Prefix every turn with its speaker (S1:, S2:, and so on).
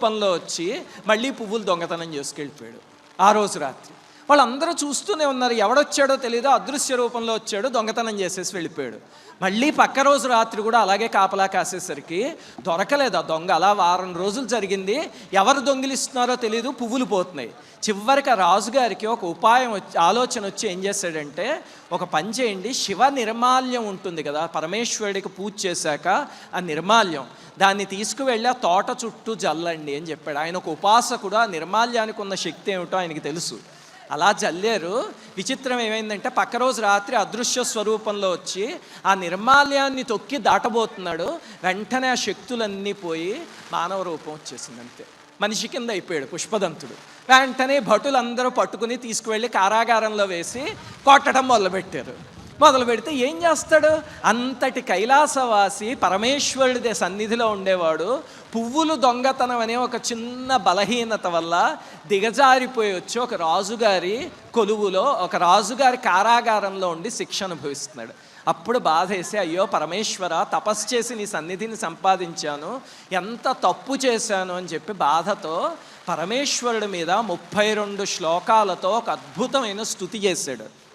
S1: స్వరూపంలో వచ్చి మళ్ళీ పువ్వులు దొంగతనం చేసుకెళ్ళిపోయాడు ఆ రోజు రాత్రి. వాళ్ళందరూ చూస్తూనే ఉన్నారు, ఎవడొచ్చాడో తెలియదు, అదృశ్య రూపంలో వచ్చాడు, దొంగతనం చేసేసి వెళ్ళిపోయాడు. మళ్ళీ పక్క రోజు రాత్రి కూడా అలాగే కాపలా కాసేసరికి దొరకలేదు ఆ దొంగ. అలా వారం రోజులు జరిగింది, ఎవరు దొంగిలిస్తున్నారో తెలియదు, పువ్వులు పోతున్నాయి. చివరికి ఆ రాజుగారికి ఒక ఉపాయం ఆలోచన వచ్చి ఏం చేశాడంటే, ఒక పని చేయండి, శివ నిర్మాల్యం ఉంటుంది కదా, పరమేశ్వరుడికి పూజ చేశాక ఆ నిర్మాల్యం, దాన్ని తీసుకువెళ్ళి ఆ తోట చుట్టూ జల్లండి అని చెప్పాడు. ఆయన ఒక ఉపాసకుడు, ఆ నిర్మాల్యానికి ఉన్న శక్తి ఏమిటో ఆయనకి తెలుసు. అలా జల్లారు. విచిత్రం ఏమైందంటే పక్క రోజు రాత్రి అదృశ్య స్వరూపంలో వచ్చి ఆ నిర్మాల్యాన్ని తొక్కి దాటబోతున్నాడు. వెంటనే ఆ శక్తులన్నీ పోయి మానవ రూపం వచ్చేసింది, అంతే. మనిషి కింద అయిపోయాడు పుష్పదంతుడు. వెంటనే భటులందరూ పట్టుకుని తీసుకువెళ్ళి కారాగారంలో వేసి కొట్టడం మొదలు పెడితే ఏం చేస్తాడు? అంతటి కైలాసవాసి పరమేశ్వరుడి సన్నిధిలో ఉండేవాడు పువ్వులు దొంగతనం అనే ఒక చిన్న బలహీనత వల్ల దిగజారిపోయి వచ్చి ఒక రాజుగారి కొలువులో, ఒక రాజుగారి కారాగారంలో ఉండి శిక్ష అనుభవిస్తున్నాడు. అప్పుడు బాధ వేసి, అయ్యో పరమేశ్వర, తపస్సు చేసి నీ సన్నిధిని సంపాదించాను, ఎంత తప్పు చేశాను అని చెప్పి బాధతో పరమేశ్వరుడి మీద 32 శ్లోకాలతో ఒక అద్భుతమైన స్తుతి చేశాడు.